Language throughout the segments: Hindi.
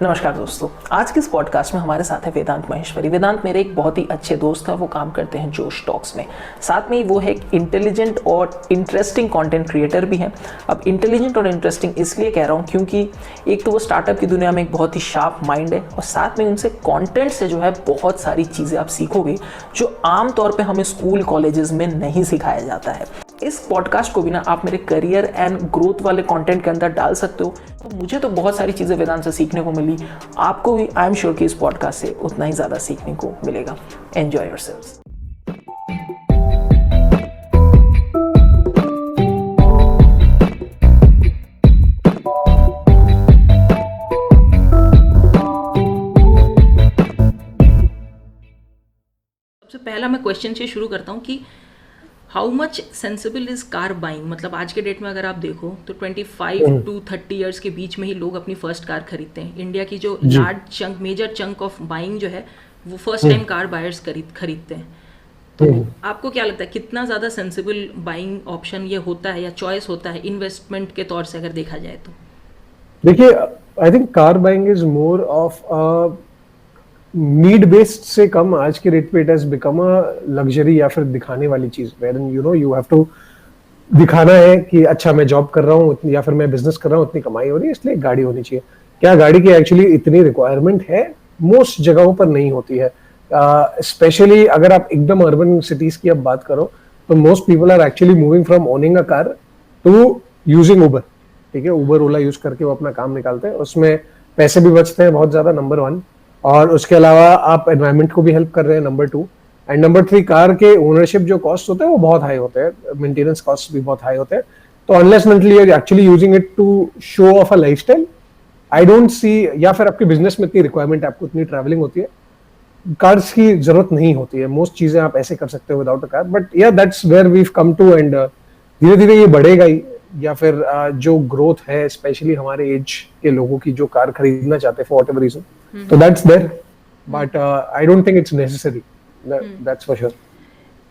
नमस्कार दोस्तों, आज के इस पॉडकास्ट में हमारे साथ है वेदांत महेश्वरी। वेदांत मेरे एक बहुत ही अच्छे दोस्त हैं, वो काम करते हैं जोश टॉक्स में। साथ में ही वो है एक इंटेलिजेंट और इंटरेस्टिंग कंटेंट क्रिएटर भी हैं। अब इंटेलिजेंट और इंटरेस्टिंग इसलिए कह रहा हूँ क्योंकि एक तो वो स्टार्टअप की दुनिया में एक बहुत ही शार्प माइंड है और साथ में उनसे कंटेंट से जो है बहुत सारी चीज़ें आप सीखोगे जो आमतौर पर हमें स्कूल कॉलेजेस में नहीं सिखाया जाता है। इस पॉडकास्ट को भी ना आप मेरे करियर एंड ग्रोथ वाले कंटेंट के अंदर डाल सकते हो। तो मुझे तो बहुत सारी चीज़ें वेदांत से सीखने को मिली, आपको भी आई एम श्योर कि इस पॉडकास्ट से उतना ही ज़्यादा सीखने को मिलेगा। Enjoy yourselves. सबसे पहला मैं क्वेश्चन से शुरू करता हूँ कि how much sensible is car buying. मतलब आज के डेट में अगर आप देखो तो 25 टू 30 इयर्स के बीच में ही लोग अपनी फर्स्ट कार खरीदते हैं। इंडिया की जो large chunk, major chunk of buying जो है वो फर्स्ट टाइम कार बायर्स खरीदते हैं। तो आपको क्या लगता है कितना ज़्यादा सेंसिबल बाइंग ऑप्शन ये होता है या चॉइस होता है इन्वेस्टमेंट के तौर से अगर देखा जाए तो? देखिए, I think car buying is more of need based से कम आज के रेट पे it has become a luxury या फिर दिखाने वाली चीज, वेयरइन यू हैव टू दिखाना है कि अच्छा मैं जॉब कर रहा हूँ या फिर मैं बिजनेस कर रहा हूँ, इतनी कमाई हो रही है इसलिए गाड़ी होनी चाहिए। क्या गाड़ी की एक्चुअली इतनी रिक्वायरमेंट है? मोस्ट जगहों पर नहीं होती है। स्पेशली अगर आप एकदम अर्बन सिटीज की अब बात करो तो most people are actually moving from owning a car to using Uber. ठीक है, उबर ओला यूज करके वो अपना काम निकालते हैं, उसमें पैसे भी बचते हैं बहुत ज्यादा, नंबर 1, और उसके अलावा आप एनवायरनमेंट को भी हेल्प कर रहे हैं, नंबर 2, एंड नंबर 3 कार के ओनरशिप जो कॉस्ट होते हैं वो बहुत हाई होते हैं, मेंटेनेंस कॉस्ट भी बहुत हाई होते हैं। तो unless mentally actually using it to show off a lifestyle, I don't see, या फिर आपके बिजनेस में इतनी रिक्वायरमेंट है, आपको इतनी ट्रैवलिंग होती है, कार्स की जरूरत नहीं होती है। मोस्ट चीजें आप ऐसे कर सकते हो विदाउट अ कार, बट या that's where we come to, and धीरे धीरे ये बढ़ेगा ही। या फिर जो ग्रोथ है स्पेशली हमारे एज के लोगों की जो कार खरीदना चाहते हैं फॉर व्हाटएवर रीजन, तो that's there, but I don't think it's necessary, that's for sure.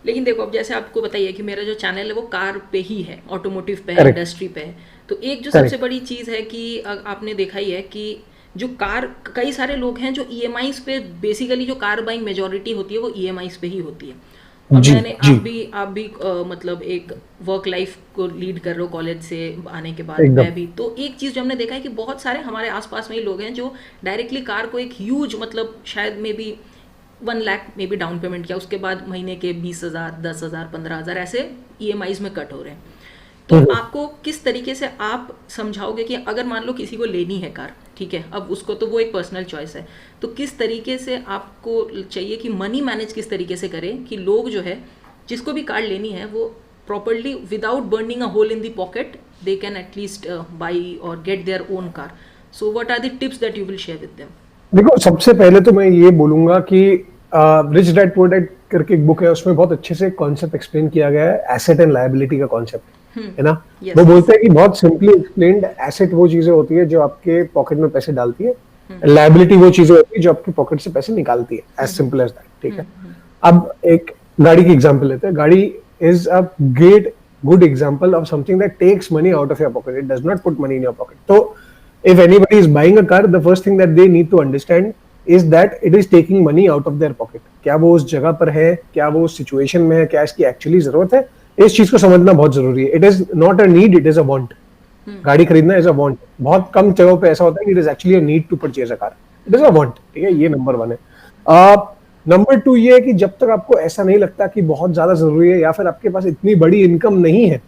लेकिन देखो, अब जैसे आपको बताइए कि मेरा जो चैनल है वो कार पे ही है, ऑटोमोटिव पे है, इंडस्ट्री पे है। तो एक जो सबसे बड़ी चीज़ है कि आपने देखा ही है कि जो कार, कई सारे लोग हैं जो ईएमआईज पे, बेसिकली जो कार बाइंग मेजॉरिटी होती है वो ईएमआईज पे ही होती है। और आप भी मतलब एक वर्क लाइफ को लीड कर रहे हो कॉलेज से आने के बाद, मैं भी। तो एक चीज़ जो हमने देखा है कि बहुत सारे हमारे आसपास में ही लोग हैं जो डायरेक्टली कार को एक ह्यूज, मतलब शायद मे बी 1 लाख में भी डाउन पेमेंट किया, उसके बाद महीने के 20,000, 10,000, 15,000 ऐसे ईएमआईज में कट हो रहे हैं। तो आपको किस तरीके से आप समझाओगे कि अगर मान लो किसी को लेनी है कार, ठीक है, अब उसको तो वो एक पर्सनल चॉइस है, तो किस तरीके से आपको चाहिए कि मनी मैनेज किस तरीके से करें कि लोग जो है जिसको भी कार लेनी है वो properly without burning a hole in the pocket they can at least buy और get their own car. So what are the tips that you will share with them? देखो, सबसे पहले तो मैं ये बोलूंगा कि रिच डैड पुअर डैड करके एक बुक है, उसमें बहुत अच्छे से कॉन्सेप्ट एक्सप्लेन किया गया है, एसेट एंड लायबिलिटी का कॉन्सेप्ट, है ना। वो बोलते हैं कि बहुत सिंपली एक्सप्लेन्ड, एसेट वो चीजें होती है जो आपके पॉकेट में पैसे डालती है, लायबिलिटी वो चीजें होती है जो आपके पॉकेट से पैसे निकालती है, एज सिंपल एज दैट। ठीक है, अब एक गाड़ी की एग्जांपल लेते हैं। गाड़ी is a great good example of something that takes money out of your pocket, it does not put money in your pocket. तो if anybody is buying a car, the first thing that they need to understand is that it is taking money out of their pocket. क्या वो उस जगह पर है, क्या वो उस सिचुएशन में है, क्या इसकी एक्चुअली जरूरत है, इस चीज को समझना बहुत जरूरी है। It is not a need, it is a want. गाड़ी खरीदना इज अ वांट। बहुत कम जगहों पे ऐसा होता है कि it is actually a need to purchase a car, it is a want. ठीक है, ये नंबर 1 है। नंबर 2 ये है कि जब तक आपको ऐसा नहीं लगता कि बहुत ज्यादा जरूरी है, या फिर आपके पास इतनी बड़ी इनकम नहीं है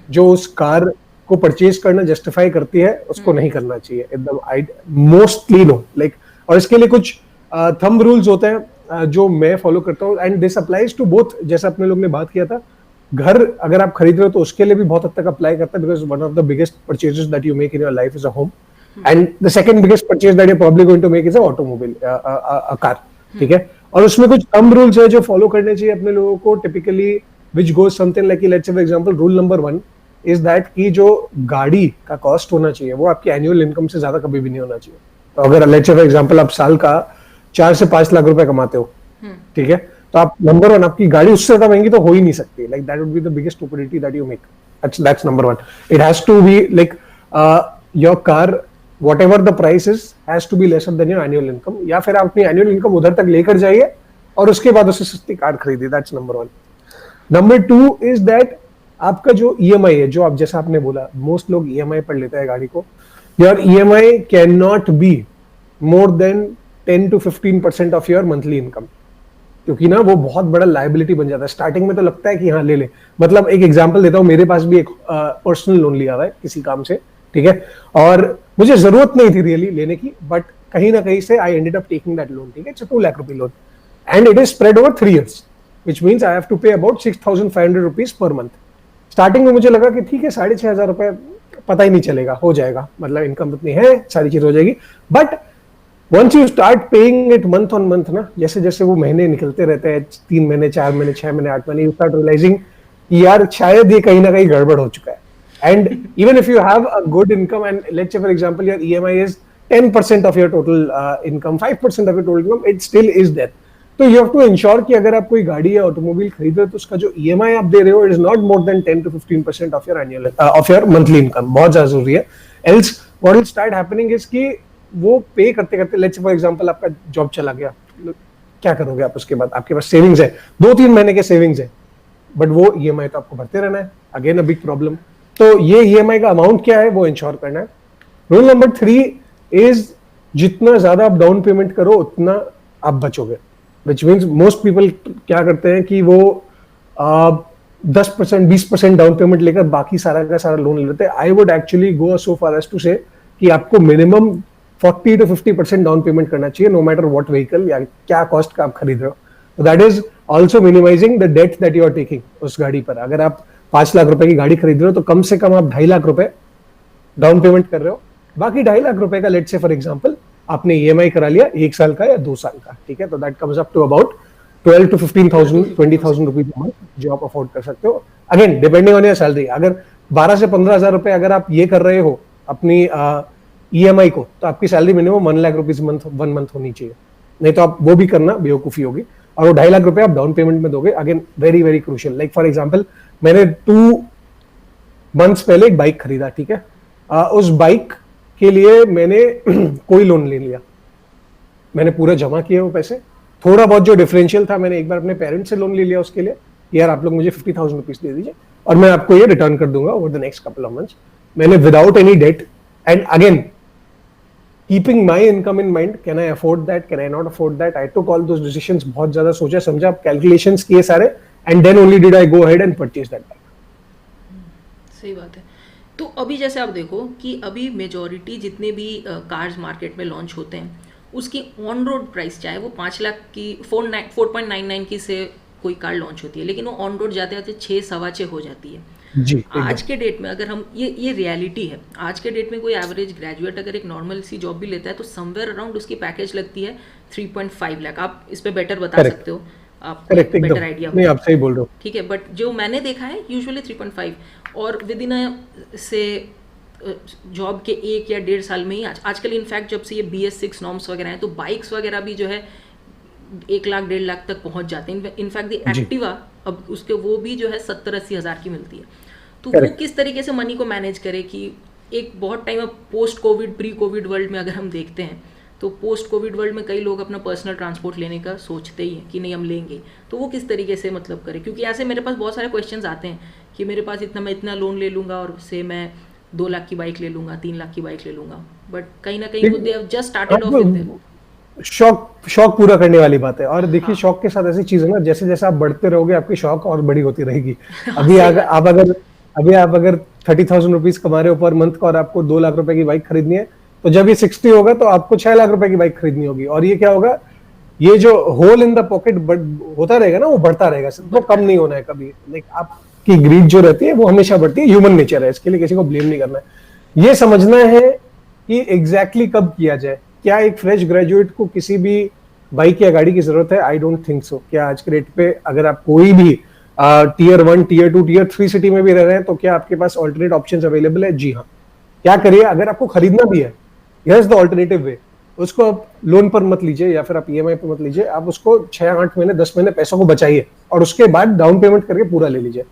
जो उस कार को परचेज करना जस्टिफाई करती है, उसको नहीं करना चाहिए एकदम। आई मोस्टली नो लाइक, और इसके लिए कुछ थंब रूल्स होते हैं जो मैं फॉलो करता हूँ, and this applies to both. जैसा अपने लोग ने बात किया था, घर अगर आप खरीद रहे हो तो उसके लिए भी बहुत हद तक अप्लाई करता है, because one of the biggest purchases that you make in your life is a home, and the second biggest purchase that you probably going to make is a automobile, a car. ठीक है, और उसमें कुछ थंब रूल्स है जो फॉलो करने चाहिए अपने लोगों को typically, which goes something like, let's say for example, rule number 1 is that कि जो गाड़ी का कॉस्ट होना चाहिए वो आपकी एनुअल इनकम से ज्यादा कभी भी नहीं होना चाहिए। तो अगर लेट्स से फॉर एग्जांपल आप साल का 4 से 5 लाख रुपए कमाते हो, ठीक है, तो आप नंबर 1, आपकी गाड़ी उससे ज्यादा महंगी तो हो ही नहीं सकती। Like that would be the biggest stupidity that you make. That's number 1। It has to be like your car whatever the price is has to be lesser than your annual income, या फिर आप अपनी annual income उधर तक लेकर जाइए और उसके बाद उससे सस्ती कार खरीदिए. That's number one. Number two is that आपका जो EMI है, जो आप जैसा आपने बोला, most लोग EMI पर लेते हैं गाड़ी को. Your EMI cannot be more than 10 to 15% of your monthly income, क्योंकि ना वो बहुत बड़ा लाइबिलिटी बन जाता है. स्टार्टिंग में तो लगता है कि हाँ ले ले. मतलब एक एग्जांपल देता हूँ, मेरे पास भी एक पर्सनल लोन लिया हुआ है किसी काम से, ठीक है, और मुझे जरूरत नहीं थी रियली लेने की, बट कहीं ना कहीं से I ended up taking that loan, ठीक है, इट्स 2 लाख रुपए loan and it is spread over 3 years, which means I have to pay about 6,500 rupees per month. Starting में मुझे लगा कि ठीक है 6,500 रुपए पता ही नहीं चलेगा, हो जाएगा, मतलब इनकम इतनी है, सारी चीज हो जाएगी. But once you start paying it month on month ना, जैसे जैसे वो महीने निकलते रहते हैं, 3 महीने 4 महीने 6 महीने 8 महीने, you start realizing कि यार शायद ये कहीं ना कहीं गड़बड़ हो चुका है. And even if you have a good income and let's say for example your EMI is 10% of your total income, 5% of your total income, it still is there. तो you have to ensure कि अगर आप कोई गाड़ी या ऑटोमोबाइल खरीद रहे हो तो उसका जो EMI आप दे रहे हो, it is not more than 10 to 15% of your annual of your monthly income. बहुत ज्यादा जरूरी है. Else what will start happening is कि वो पे करते करते, लेट्स फॉर एग्जांपल आपका जॉब चला गया, क्या करोगे आप उसके बाद? आपके पास सेविंग्स है, 2-3 महीने के सेविंग्स है, बट वो ईएमआई तो आपको भरते रहना है. Again a big problem. तो ये ईएमआई का अमाउंट क्या है वो इंश्योर करना है. रूल नंबर 3 इज जितना ज्यादा आप डाउन पेमेंट करो उतना आप बचोगे, विच मीन्स मोस्ट पीपल क्या करते हैं कि वो 10% 20% डाउन पेमेंट लेकर बाकी सारा का सारा लोन ले लेते हैं. I would actually go so far as to say कि आपको मिनिमम 40 to 50% डाउन पेमेंट करना चाहिए, नो मैटर व्हाट व्हीकल या क्या कॉस्ट का आप खरीद रहे हो. That is also minimizing the debt that you are taking उस गाड़ी पर. अगर आप 5 लाख रुपए की गाड़ी खरीद रहे हो तो कम से कम आप 2.5 लाख रुपए डाउन पेमेंट कर रहे हो. बाकी 2.5 लाख रुपए का लेट्स से फॉर एग्जांपल आपने ईएमआई करा लिया 1 साल का या 2 साल का, ठीक है, तो that comes up to about 12 to 15,000 20,000 rupees month जो आप अफोर्ड कर सकते हो. Again depending on your salary. अगर 12 से 15,000 रुपए अगर आप ये कर रहे हो अपनी ईएमआई को, तो आपकी salary minimum 1 lakh rupees month 1 month होनी चाहिए. नहीं तो आप वो भी करना बेवकूफी होगी. और वो 2.5 लाख रुपए आप डाउन पेमेंट में दोगे. Again very very crucial. Like for example मैंने 2 मंथ्स पहले एक बाइक खरीदा, ठीक है. उस बाइक के लिए मैंने कोई लोन ले लिया, मैंने पूरा जमा किया वो पैसे. थोड़ा बहुत जो डिफरेंशियल था मैंने एक बार अपने पेरेंट्स से लोन ले लिया उसके लिए, यार आप लोग मुझे 50,000 रुपीज दे दीजिए और मैं आपको ये रिटर्न कर दूंगा over the next couple of months. मैंने without any debt and again keeping my income in mind, can I afford that, can I not afford that, I took all those decisions. बहुत ज्यादा सोचा समझा, calculations किए सारे, and then only did I go ahead and purchase that bike. सही बात है. तो अभी जैसे आप देखो कि अभी मेजॉरिटी जितने भी कार्स मार्केट में लॉन्च होते हैं उसकी ऑन रोड प्राइस चाहे वो 5 लाख की 4.99 की से कोई कार लॉन्च होती है, लेकिन वो ऑन रोड जाते जाते 6-6.25 हो जाती है. जी, आज के डेट में अगर हम ये रियलिटी है, आज के डेट में कोई एवरेज ग्रेजुएट अगर एक नॉर्मल सी जॉब भी लेता है तो समवेयर अराउंड उसकी पैकेज लगती है 3.5 लाख. आप इस पे बेटर बता सकते हो, आपको बेटर आइडिया नहीं, आप सही बोल रहे हो, ठीक है. बट जो मैंने देखा है यूजुअली 3.5 और विद इन से जॉब के 1 या 1.5 साल में ही आजकल इनफैक्ट जब से ये BS6 नॉर्म्स वगैरह हैं तो बाइक्स वगैरह भी जो है 1 लाख 1.5 लाख तक पहुंच जाते हैं. इनफैक्ट द एक्टिवा अब उसके वो भी जो है 70-80 हज़ार की मिलती है. तो वो किस तरीके से मनी को मैनेज करे कि एक बहुत टाइम अब post Covid pre Covid world में अगर हम देखते हैं तो पोस्ट कोविड वर्ल्ड में कई लोग अपना पर्सनल ट्रांसपोर्ट लेने का सोचते ही हैं कि नहीं हम लेंगे, तो वो किस तरीके से मतलब करे. क्योंकि ऐसे मेरे पास बहुत सारे क्वेश्चंस आते हैं कि मेरे पास मैं इतना लोन ले लूँगा और से मैं 2 लाख की बाइक ले लूँगा, 3 लाख की बाइक ले लूँगा, बट कहीं ना कहीं they have just started off with शौक पूरा करने वाली बात है. और देखिए शौक के साथ ऐसी चीज है ना, जैसे जैसे आप बढ़ते रहोगे आपकी शौक और बड़ी होती रहेगी. अभी आप अगर 30,000 रुपीज कमा रहे हो पर मंथ का और आपको 2 लाख रुपए की बाइक खरीदनी है, तो जब ये 60 होगा तो आपको 6 लाख रुपए की बाइक खरीदनी होगी. और ये क्या होगा, ये जो होल इन द पॉकेट होता रहेगा ना, वो बढ़ता रहेगा, वो कम नहीं होना है कभी. लाइक आपकी ग्रीड जो रहती है वो हमेशा बढ़ती है, ह्यूमन नेचर है, इसके लिए किसी को ब्लेम नहीं करना है. ये समझना है कि एग्जैक्टली कब किया जाए. क्या एक फ्रेश ग्रेजुएट को किसी भी बाइक या गाड़ी की जरूरत है? आई डोंट थिंक सो. क्या आज के रेट पे अगर आप कोई भी टियर 1 टियर 2 टियर 3 सिटी में भी रह रहे हैं तो क्या आपके पास ऑल्टरनेट ऑप्शंस अवेलेबल है? जी हाँ. क्या करिए, अगर आपको खरीदना भी है, here is the alternative way. उसको आप लोन पर मत लीजिए या फिर आप ईएमआई पर मत लीजिए, आप उसको 6-8 महीने 10 महीने पैसों को बचाइए और उसके बाद डाउन पेमेंट करके पूरा ले लीजिए.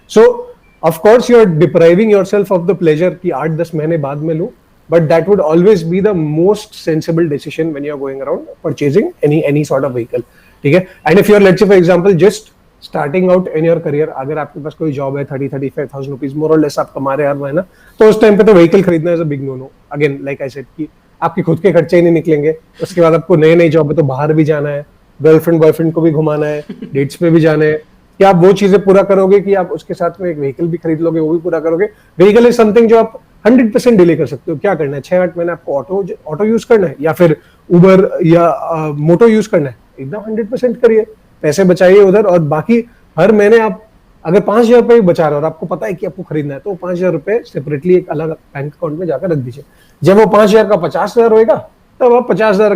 So of course you are depriving yourself of the pleasure कि 8-10 महीने बाद में लूं, but that would always be the most sensible decision when you're going around purchasing any sort of vehicle. ठीक है. And if you're, let's say for example, just starting out in your career, अगर आपके पास कोई जॉब है 30-35,000 रुपीज मोर और लेस आप कमा रहे हैं हर महीना, तो उस टाइम पे तो व्हीकल खरीदना is a big no no. Again like I said कि आपके खुद के खर्चे ही नहीं निकलेंगे. उसके बाद आपको नई नई जॉब है तो बाहर भी जाना है, गर्लफ्रेंड बॉयफ्रेंड को भी घुमाना है, डेट्स पे भी जाना है. क्या आप वो चीजें पूरा करोगे कि आप उसके साथ में एक व्हीकल भी खरीद लोगे, वो भी पूरा करोगे? व्हीकल इज समथिंग जो आप 100% डिले कर सकते हो. क्या करना है, 6-8 महीने आपको ऑटो यूज करना है या फिर उबर या मोटो यूज करना है, एकदम 100% करिए, पैसे बचाइए उधर. और बाकी हर महीने आप अगर 5,000 रुपए बचा रहे हो और आपको पता है कि आपको खरीदना है, तो 5,000 रुपए सेपरेटली एक अलग बैंक अकाउंट में जाकर रख दीजिए. जब वो 5,000 का 50,000 होएगा, तब आप 50,000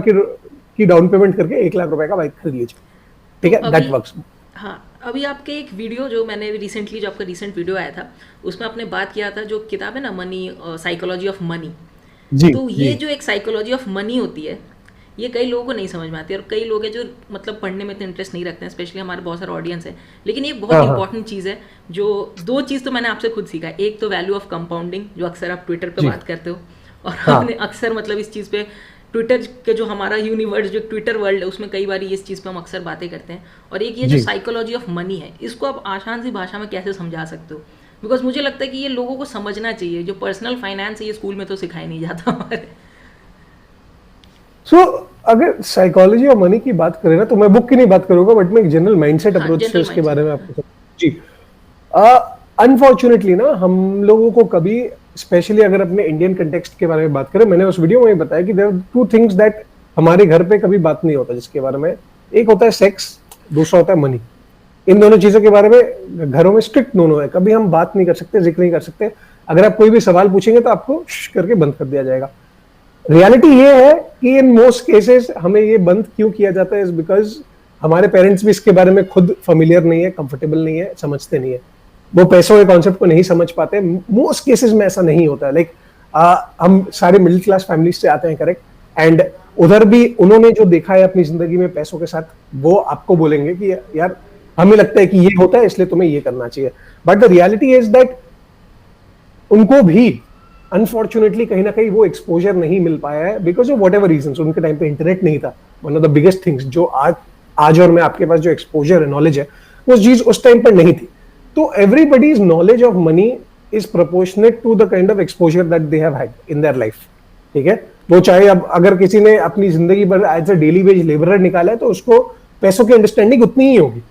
की डाउन पेमेंट करके 1 लाख रुपए का बाइक खरीद लीजिए. ठीक है, दैट वर्क्स. हाँ, अभी आपके एक वीडियो जो मैंने रिसेंटली, जो आपका रिसेंट वीडियो आया था, उसमें आपने बात किया था, जो किताब है ना मनी, साइकोलॉजी ऑफ मनी. तो ये जो एक साइकोलॉजी ऑफ मनी होती है, ये कई लोगों को नहीं समझ में आती है, और कई लोग हैं जो मतलब पढ़ने में इतना इंटरेस्ट नहीं रखते हैं, स्पेशली हमारे बहुत सारे ऑडियंस है. लेकिन ये बहुत इंपॉर्टेंट चीज़ है. जो 2 चीज़ तो मैंने आपसे खुद सीखा है. एक तो वैल्यू ऑफ कंपाउंडिंग, जो अक्सर आप ट्विटर पे बात करते हो, और हमने अक्सर मतलब इस चीज़ पे ट्विटर के जो हमारा यूनिवर्स, जो ट्विटर वर्ल्ड है, उसमें कई बार इस चीज़ पे हम अक्सर बातें करते हैं. और एक ये जो साइकोलॉजी ऑफ मनी है, इसको आप आसान सी भाषा में कैसे समझा सकते हो? बिकॉज मुझे लगता है कि ये लोगों को समझना चाहिए. जो पर्सनल फाइनेंस है, ये स्कूल में तो सिखाया नहीं जाता हमारे. सो अगर साइकोलॉजी और मनी की बात करें ना, तो मैं बुक की नहीं बात करूंगा, बट मैं एक जनरल माइंडसेट अप्रोच से उसके बारे में आपको जी. अनफॉर्चुनेटली ना, हम लोगों को कभी, स्पेशली अगर अपने इंडियन कंटेक्स्ट के बारे में बात करें, मैंने उस वीडियो में बताया कि देयर आर 2 थिंग्स दैट हमारे घर पे कभी बात नहीं होता जिसके बारे में. एक होता है सेक्स, दूसरा होता है मनी. इन दोनों चीजों के बारे में घरों में स्ट्रिक्ट दोनों है, कभी हम बात नहीं कर सकते, जिक्र नहीं कर सकते. अगर आप कोई भी सवाल पूछेंगे तो आपको करके बंद कर दिया जाएगा. रियलिटी ये है कि इन मोस्ट केसेस हमें ये बंद क्यों किया जाता है, इज बिकॉज हमारे पेरेंट्स भी इसके बारे में खुद फेमिलियर नहीं है, कंफर्टेबल नहीं है, समझते नहीं है. वो पैसों के कॉन्सेप्ट को नहीं समझ पाते. मोस्ट केसेस में ऐसा नहीं होता है. लाइक हम सारे मिडिल क्लास फैमिली से आते हैं, करेक्ट, एंड उधर भी उन्होंने जो देखा है अपनी जिंदगी में पैसों के साथ, वो आपको बोलेंगे कि यार हमें लगता है कि ये होता है इसलिए तुम्हें ये करना चाहिए. But the reality is that उनको भी अनफॉर्चुनेटली कहीं ना कहीं वो एक्सपोजर नहीं मिल पाया है, because of whatever reason. उनके टाइम पे इंटरनेट नहीं था. One of the biggest things जो आज और मैं आपके पास जो एक्सपोजर है, नॉलेज है, वो चीज उस टाइम पर नहीं थी. तो everybody's knowledge of money is proportionate to the kind of exposure that they have had in their life. ठीक है, वो चाहे अब अगर किसी ने अपनी जिंदगी भर as a daily wage labourer निकाला है, तो उसको पैसों की अंडरस्टैंडिंग उतनी ही होगी.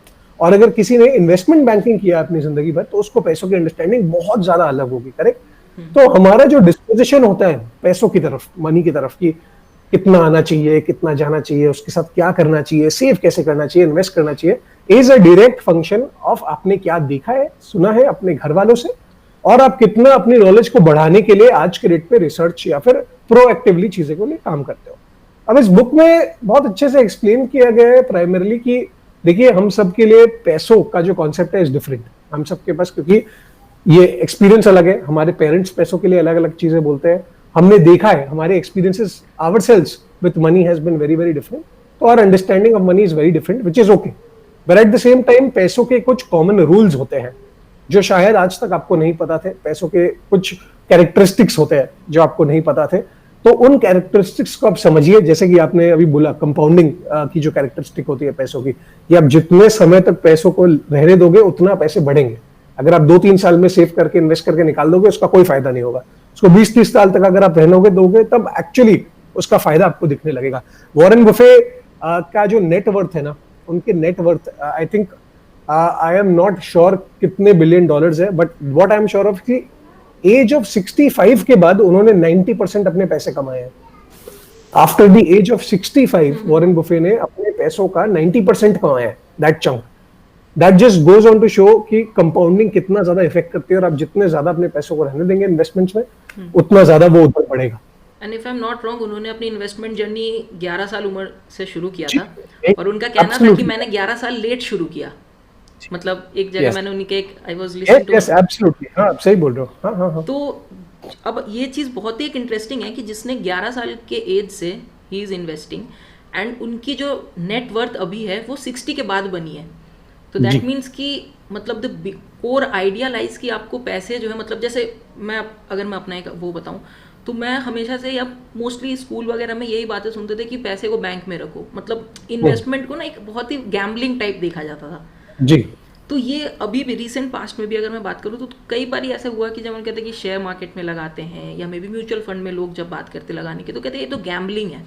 और अगर किसी ने इन्वेस्टमेंट बैंकिंग किया अपनी जिंदगी भर, तो उसको पैसों की अंडरस्टैंडिंग बहुत ज्यादा अलग होगी. करेक्ट. तो हमारा जो डिस्पोजिशन होता है पैसों की तरफ, मनी की तरफ, की कितना आना चाहिए, कितना जाना चाहिए, उसके साथ क्या करना चाहिए, सेव कैसे करना चाहिए, इन्वेस्ट करना चाहिए, is a direct function of आपने क्या देखा है, सुना है अपने घर वालों से, और आप कितना अपनी नॉलेज को बढ़ाने के लिए आज के डेट पे रिसर्च या फिर प्रोएक्टिवली चीजें को लिए काम करते हो. अब इस बुक में बहुत अच्छे से एक्सप्लेन किया गया है प्राइमरली कि देखिए, हम सबके लिए पैसों का जो कॉन्सेप्ट है इज डिफरेंट. हम सबके पास, क्योंकि ये एक्सपीरियंस अलग है, हमारे पेरेंट्स पैसों के लिए अलग अलग चीजें बोलते हैं, हमने देखा है, हमारे experiences ourselves with money has been very very different. तो our understanding of money is very different, which is okay. But at the same time पैसों के कुछ कॉमन रूल्स होते हैं जो शायद आज तक आपको नहीं पता थे. पैसों के कुछ कैरेक्टरिस्टिक्स होते हैं जो आपको नहीं पता थे. तो उन कैरेक्टरिस्टिक्स को आप समझिए. जैसे कि आपने अभी बोला, कंपाउंडिंग की जो कैरेक्टरिस्टिक होती है पैसों की, कि आप जितने समय तक पैसों को रहने दोगे उतना पैसे बढ़ेंगे. अगर आप 2-3 साल में सेव करके इन्वेस्ट करके निकाल दोगे, उसका कोई फायदा नहीं होगा. उसको 20-30 साल तक अगर आप रहने दोगे, तब एक्चुअली उसका फायदा आपको दिखने लगेगा. वॉरेन बफे का जो नेट वर्थ है ना, उनके net worth I think, I am not sure कितने बिलियन डॉलर्स है, but what I am sure of कि एज ऑफ 65 के बाद उन्होंने 90% अपने पैसे कमाए हैं. After the age of 65 Warren Buffett ने अपने पैसों का 90% कमाया है. That chunk, that just goes on to show कि कंपाउंडिंग कितना ज्यादा इफेक्ट करती है, और आप जितने ज्यादा अपने पैसों को रहने देंगे इन्वेस्टमेंट्स में, उतना ज्यादा वो ऊपर बढ़ेगा. And if I am not wrong, उन्होंने अपनी इन्वेस्टमेंट जर्नी 11 साल उम्र से शुरू किया था, और उनका कहना था कि मैंने 11 साल लेट शुरू किया. मतलब एक जगह मैंने उनके एक I was listening to, yes absolutely, हां सही बोल रहे हो. हां. तो अब ये चीज़ बहुत ही एक इंटरेस्टिंग है कि जिसने 11 साल के एज से ही इज इन्वेस्टिंग, एंड उनकी जो नेट वर्थ अभी है वो 60 के बाद बनी है. तो दैट मीन्स कि मतलब द कोर आइडिया लाइज कि आपको पैसे जो है, मतलब जैसे अगर मैं अपना एक वो बताऊं, तो मैं हमेशा से, या मोस्टली स्कूल वगैरह में यही बातें सुनते थे कि पैसे को बैंक में रखो, मतलब इन्वेस्टमेंट को ना एक बहुत ही गैम्बलिंग टाइप देखा जाता था। जी। तो ये अभी भी रिसेंट पास्ट में भी अगर मैं बात करूँ तो कई बार ऐसा हुआ कि जब हम कहते हैं कि शेयर मार्केट में लगाते हैं, या मे बी म्यूचुअल फंड में लोग जब बात करते लगाने की, तो कहते हैं ये तो गैम्बलिंग है।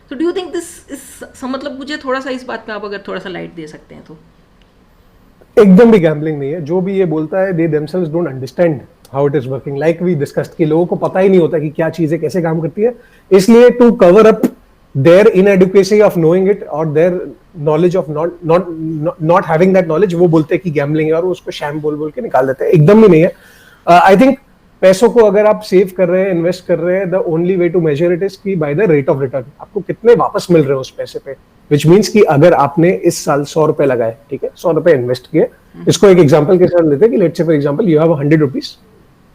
तो do you think this is, मतलब मुझे थोड़ा सा इस बात में आप अगर थोड़ा सा लाइट दे सकते हैं तो। एकदम भी गैम्बलिंग नहीं है। जो भी ये बोलता है, they themselves don't understand how it is working, like we discussed कि लोगों को पता ही नहीं होता कि क्या चीजें कैसे काम करती है। इसलिए to cover up their inadequacy of knowing it और their knowledge of not having that knowledge, वो बोलते हैं कि गैम्बलिंग है और उसको शैम बोल बोल के निकाल देते हैं। एकदम भी नहीं है। आई थिंक पैसों को अगर आप सेव कर रहे हैं, इन्वेस्ट कर रहे हैं, the only way to measure it is की by the rate of return, आपको कितने वापस मिल रहे हैं उस पैसे पे। विच मीन्स कि अगर आपने इस साल 100 रुपए लगाए, ठीक है, 100 रुपए इन्वेस्ट किए, इसको एक एग्जांपल के साथ लेते हैं कि let's say for example you have 100 rupees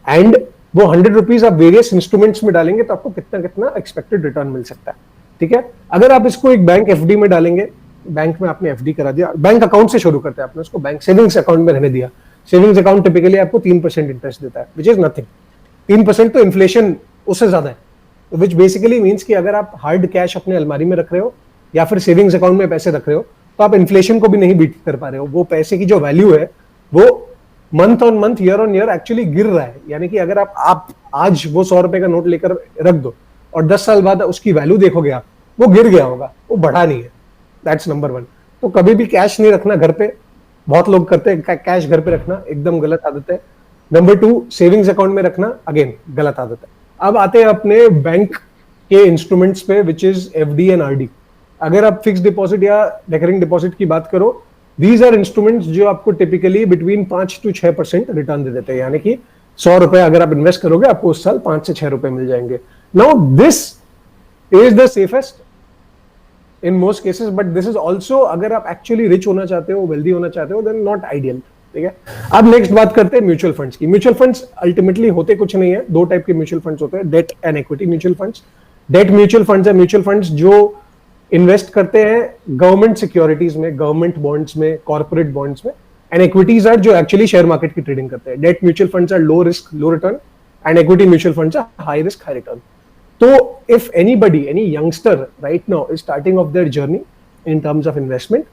and वो 100 रुपीज आप वेरियस इंस्ट्रूमेंट्स में डालेंगे तो आपको कितना कितना एक्सपेक्टेड रिटर्न मिल सकता है। ठीक है, अगर आप इसको एक बैंक एफडी में डालेंगे, बैंक में आपने एफडी करा दिया, बैंक अकाउंट से शुरू करते हैं, आपने उसको बैंक सेविंग्स अकाउंट में रहने दिया। सेविंग्स अकाउंट टिपिकली आपको 3% इंटरेस्ट देता है, विच इज नथिंग। 3% तो इन्फ्लेशन उससे ज्यादा है, विच बेसिकली मीन्स कि अगर आप हार्ड कैश अपने अलमारी में रख रहे हो या फिर सेविंग्स अकाउंट में पैसे रख रहे हो तो आप इन्फ्लेशन को भी नहीं बीट कर पा रहे हो। वो पैसे की जो वैल्यू है वो month on month, year on year actually गिर रहा है। यानी कि अगर आप आज वो 100 रुपए का नोट लेकर रख दो और 10 साल बाद उसकी वैल्यू देखोगे आप, वो गिर गया होगा, वो बढ़ा नहीं है। That's number 1। तो कभी भी कैश नहीं रखना घर पे, बहुत लोग करते हैं कैश घर पे रखना, एकदम गलत आदत है। नंबर 2, सेविंग्स अकाउंट में रखना, अगेन गलत आदत है। अब आते हैं अपने बैंक के इंस्ट्रूमेंट्स पे, which is FD and RD. अगर आप फिक्स डिपॉजिट या रिकरिंग डिपॉजिट की बात करो, दीज आर इंस्ट्रूमेंट्स जो आपको टिपिकली बिटवीन 5 to 6% रिटर्न दे देते हैं। यानी कि 100 रुपए अगर आप इन्वेस्ट करोगे, आपको उस साल 5 से 6 रुपए मिल जाएंगे। Now this is the safest in most cases, but this is also, अगर आप एक्चुअली रिच होना चाहते हो, वेल्दी होना चाहते हो, देन नॉट आइडियल। ठीक है, अब नेक्स्ट बात करते हैं म्यूचुअल फंड्स की। म्यूचुअल फंड्स अल्टीमेटली होते कुछ नहीं है, 2 टाइप के म्यूचुअल फंड्स होते हैं, debt and equity mutual funds. Debt mutual funds है म्यूचुअल फंड्स जो इन्वेस्ट करते हैं गवर्नमेंट सिक्योरिटीज में, गवर्नमेंट बॉन्ड्स में, कॉर्पोरेट बॉन्ड्स में, एंड इक्विटीज आर जो एक्चुअली शेयर मार्केट की ट्रेडिंग करते हैं। Debt mutual funds are low risk low return and equity mutual funds are high risk high return. तो if anybody, any youngster right now is starting off their journey in terms of investment,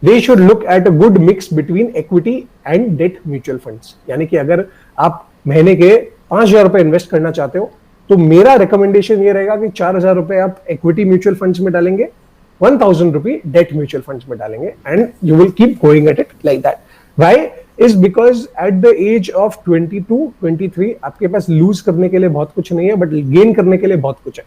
they should look at a good mix between equity and debt mutual funds। यानी कि अगर आप महीने के 5,000 रुपए इन्वेस्ट करना चाहते हो तो मेरा रिकमेंडेशन ये रहेगा कि 4,000 रुपए आप इक्विटी म्यूचुअल फंड्स में डालेंगे, 1,000 रुपए डेट म्यूचुअल फंड्स में डालेंगे, and you will keep going at it like that. Why is because at the age of 22-23 आपके पास लूज करने के लिए बहुत कुछ नहीं है, बट गेन करने के लिए बहुत कुछ है।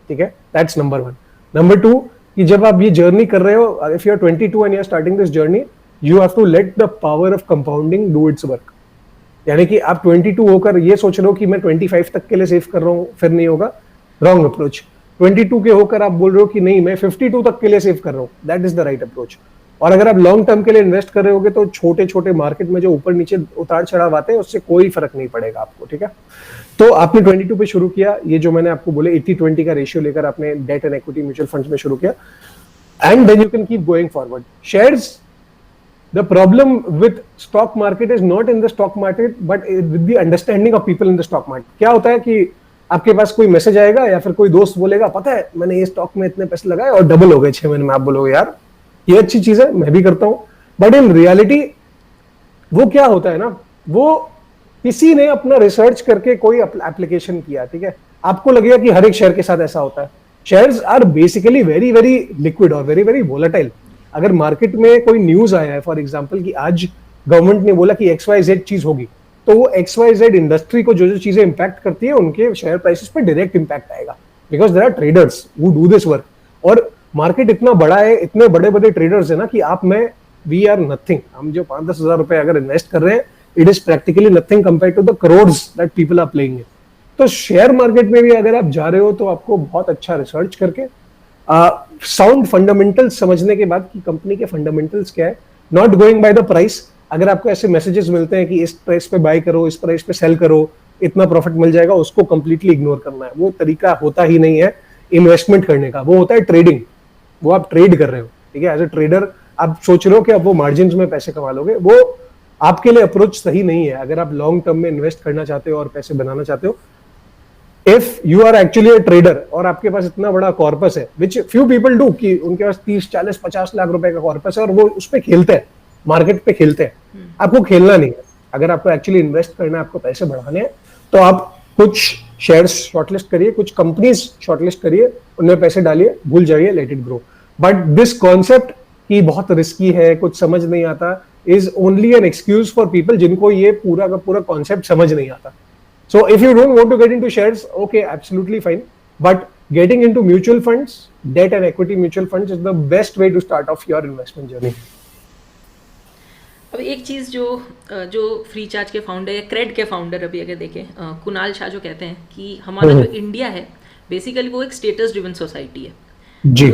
ठीक है, दैट्स नंबर 1। नंबर 2, कि जब आप ये जर्नी कर रहे हो, if you are 22 and you are starting this journey, you have to let the power of compounding do its work. यानी कि आप 22 होकर ये सोच रहे हो कि मैं 25 तक के लिए सेव कर रहा हूं, फिर नहीं होगा, रॉन्ग अप्रोच। 22 के होकर आप बोल रहे हो कि नहीं मैं 52 तक के लिए सेव कर रहा हूं, that is the right approach. और अगर आप लॉन्ग टर्म के लिए इन्वेस्ट कर रहे होगे तो छोटे छोटे मार्केट में जो ऊपर नीचे उतार चढ़ाव आते हैं उससे कोई फर्क नहीं पड़ेगा आपको। ठीक है, तो आपने 22 पे शुरू किया, ये जो मैंने आपको बोले 80-20 का रेशियो लेकर आपने debt and equity mutual funds में शुरू किया, and then you can keep going forward. Shares, the problem with stock market is not in the stock market but with the understanding of people in the stock market। क्या होता है कि आपके पास कोई मैसेज आएगा या फिर कोई दोस्त बोलेगा, पता है मैंने ये स्टॉक में इतने पैसे लगाए और डबल हो गए 6 महीने में, आप बोलोगे यार ये अच्छी चीज है, मैं भी करता हूं। बट इन रियलिटी वो क्या होता है ना, वो किसी ने अपना रिसर्च करके कोई एप्लीकेशन किया, ठीक है, आपको लगेगा कि हर एक शेयर के साथ ऐसा होता है। Shares are basically very very liquid और वेरी वेरी वोलेटाइल। अगर मार्केट में कोई न्यूज आया है, फॉर एग्जांपल कि आज गवर्नमेंट ने बोला कि XYZ चीज होगी, तो वो XYZ इंडस्ट्री को जो जो चीजें इंपैक्ट करती है उनके शेयर प्राइसेस पे डायरेक्ट इंपैक्ट आएगा, because there are traders who do this work. और मार्केट इतना बड़ा है, इतने बड़े बड़े ट्रेडर्स है ना कि आप में वी आर नथिंग। हम जो 5-10 हजार रुपए अगर इन्वेस्ट कर रहे हैं, it is practically nothing compare to the crores that people are playing. तो शेयर मार्केट में भी अगर आप जा रहे हो तो आपको बहुत अच्छा रिसर्च करके साउंड फंडामेंटल्स समझने के बाद कि कंपनी के फंडामेंटल्स क्या है, not going by the price. अगर आपको ऐसे मैसेजेस मिलते हैं कि इस प्राइस पे बाय करो, इस प्राइस पे सेल करो, इतना प्रॉफिट मिल जाएगा, उसको कंप्लीटली इग्नोर करना है। वो तरीका होता ही नहीं है इन्वेस्टमेंट करने का, वो होता है ट्रेडिंग। वो आप ट्रेड कर रहे हो, ठीक है, एज ए ट्रेडर आप सोच रहे हो कि आप वो मार्जिन में पैसे कमा लोगे, वो आपके लिए अप्रोच सही नहीं है। अगर आप लॉन्ग टर्म में इन्वेस्ट करना चाहते हो और पैसे बनाना चाहते हो, if you are actually a trader और आपके पास इतना बड़ा कॉर्पस है, विच फ्यू पीपल डू, कि उनके पास 30 40 50 लाख रुपए का कॉर्पस है और वो उस पे खेलते हैं, मार्केट पे खेलते हैं। आपको खेलना नहीं है, अगर आपको एक्चुअली इन्वेस्ट करना है, आपको पैसे बढ़ाने हैं, तो आप कुछ शेयर्स शॉर्टलिस्ट करिए, कुछ कंपनीज शॉर्टलिस्ट करिए, उनमें पैसे डालिए, भूल जाइए, let it grow. But this concept कि बहुत रिस्की है, कुछ समझ नहीं आता, is only an excuse for people जिनको ये पूरा का पूरा कॉन्सेप्ट समझ नहीं आता। So if you don't want to get into shares, okay, absolutely fine. But getting into mutual funds, debt and equity mutual funds is the best way to start off your investment journey. अब एक चीज़ जो फ्री चार्ज के फाउंडर या क्रेड के फाउंडर अभी अगर देखें, कुणाल शाह जो कहते हैं कि हमारा जो इंडिया है बेसिकली वो एक स्टेटस ड्रिवन सोसाइटी है जी,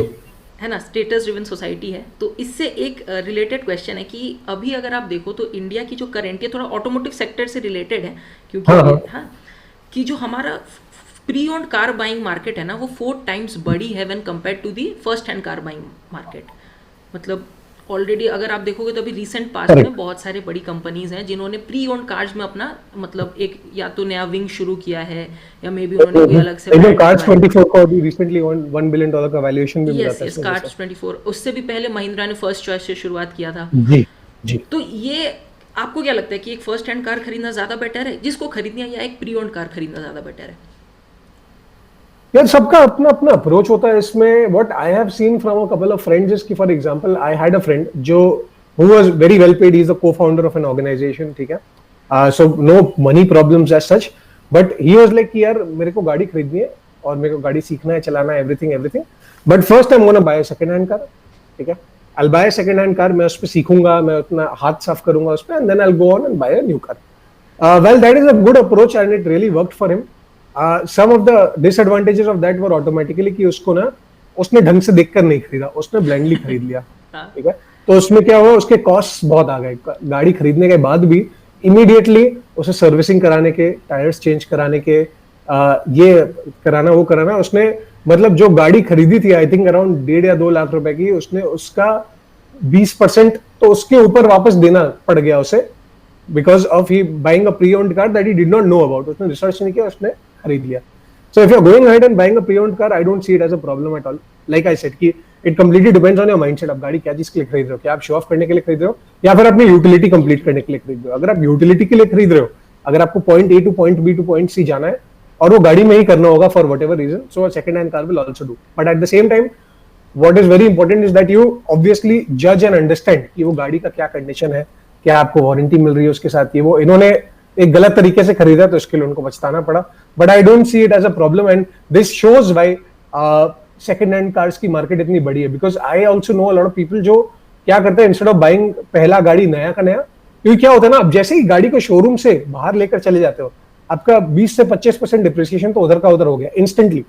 है ना, स्टेटस ड्रिवन सोसाइटी है। तो इससे एक रिलेटेड क्वेश्चन है कि अभी अगर आप देखो तो इंडिया की जो करंट है, थोड़ा ऑटोमोटिव सेक्टर से रिलेटेड है, क्योंकि हाँ कि जो हमारा pre owned car buying market है ना, वो 4 टाइम्स बड़ी है when compare to the first hand car buying market. मतलब ऑलरेडी अगर आप देखोगे तो अभी रिसेंट पास्ट में बहुत सारे बड़ी कंपनीज हैं जिन्होंने प्री ओन्ड कार्स में अपना मतलब एक या तो नया विंग शुरू किया है या मे बी उन्होंने कोई अलग से कार्स 24 को अभी रिसेंटली $1 बिलियन का वैल्यूएशन भी मिला था। यस, कार्स 24, उससे भी पहले महिंद्रा ने फर्स्ट चॉइस से शुरुआत किया था। जी जी। तो ये आपको क्या लगता है कि एक फर्स्ट हैंड कार खरीदना ज्यादा बेटर है जिसको खरीदना, या एक प्री ओन्ड कार खरीदना ज्यादा बेटर है? यार सबका अपना अपना अप्रोच होता है इसमें। What I have seen from a couple of friends is कि for example I had a friend जो who was very well paid, he is the co-founder of an organization, ठीक है, so no money problems as such, but he was like कि यार मेरे को गाड़ी खरीदनी है और मेरे को गाड़ी सीखना है, चलाना है, everything, but first I am gonna buy a second hand car, ठीक है, I will buy a second hand car, मैं उस पे सीखूंगा, मैं अपना हाथ साफ करूंगा उस पे, and then I will go on and buy a new car. Well that is a good approach and it really worked for him. some of the disadvantages of that were automatically कि उसको ना उसने ढंग से देखकर नहीं खरीदा, उसने ब्लाइंडली खरीद लिया, ठीक है, तो उसमें क्या हुआ, उसके कॉस्ट बहुत आ गए। गाड़ी खरीदने के बाद भी इमीडिएटली उसे सर्विसिंग कराने के, टायर्स चेंज कराने के, ये कराना वो कराना, उसने मतलब जो गाड़ी खरीदी थी आई थिंक अराउंड 1.5 या 2 लाख रुपए की, उसने उसका 20% तो उसके ऊपर वापस देना पड़ गया उसे, because of he buying a pre-owned car that he did not know about. उसने रिसर्च नहीं किया, उसने खरीद लिया। So if you are going ahead and buying a pre-owned car, I don't see it as a problem at all. Like I said कि it completely depends on your mindset। आप गाड़ी क्या चीज के लिए खरीद रहे हो, क्या आप शो ऑफ करने के लिए खरीद रहे हो या फिर अपनी यूटिलिटी कंप्लीट करने के लिए खरीद रहे हो। अगर आप यूटिलिटी के लिए खरीद रहे हो, अगर आपको point A to point B to point C जाना है और वो गाड़ी में ही करना होगा for whatever reason, so second hand car will also do. But at the same time what is very important is that you obviously judge and understand कि वो गाड़ी का क्या कंडीशन है, क्या आपको वारंटी मिल रही है उसके साथ। ये वो इन्होंने एक गलत तरीके से खरीदा तो इसके लिए उनको पछताना पड़ा, but I don't see it as a problem and this shows why second hand cars की मार्केट इतनी बड़ी है। Because I also know a lot of people जो क्या करते हैं, इंस्टेड ऑफ बाइंग पहला गाड़ी नया का नया, क्योंकि क्या होता है ना, अब जैसे ही गाड़ी को शोरूम से बाहर लेकर चले जाते हो, आपका 20 से 25% डिप्रिसिएशन तो उधर का उधर हो गया इंस्टेंटली,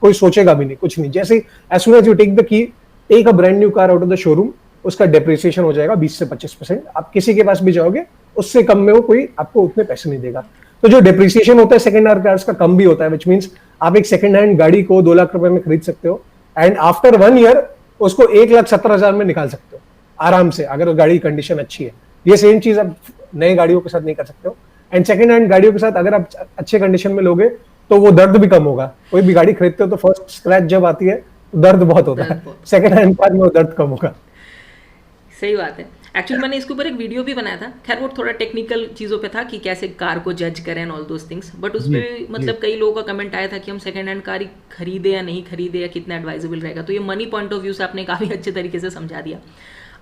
कोई सोचेगा भी नहीं, कुछ नहीं। जैसे as soon as you take the key, take a brand new car out of the showroom, उसका डेप्रिसिएशन हो जाएगा 20 से 25%। आप किसी के पास भी जाओगे उससे कम में वो कोई आपको उतने पैसे नहीं देगा। तो जो डेप्रिसिएशन होता है सेकंड हैंड कार्स का कम भी होता है, विच मींस आप एक सेकंड हैंड गाड़ी को 2 लाख रुपए में खरीद सकते हो एंड आफ्टर 1 ईयर उसको 1,70,000 में निकाल सकते हो आराम से, अगर गाड़ी की कंडीशन अच्छी है। ये सेम चीज आप नई गाड़ियों के साथ नहीं कर सकते हो। एंड सेकंड हैंड गाड़ियों के साथ अगर आप अच्छे कंडीशन में लोगे तो वो दर्द भी कम होगा। कोई भी गाड़ी खरीदते हो तो फर्स्ट स्क्रैच जब आती है तो दर्द बहुत होता है, सेकंड हैंड कार में वो दर्द कम होगा। सही बात है। एक्चुअली मैंने इसके ऊपर एक वीडियो भी बनाया था, खैर वो थोड़ा टेक्निकल चीज़ों पे था कि कैसे कार को जज करें and all those things, but उस पर मतलब कई लोगों का कमेंट आया था कि हम सेकंड हैंड कार खरीदे या नहीं खरीदे या कितना एडवाइजेबल रहेगा। तो ये मनी पॉइंट ऑफ व्यू से आपने काफ़ी अच्छे तरीके से समझा दिया।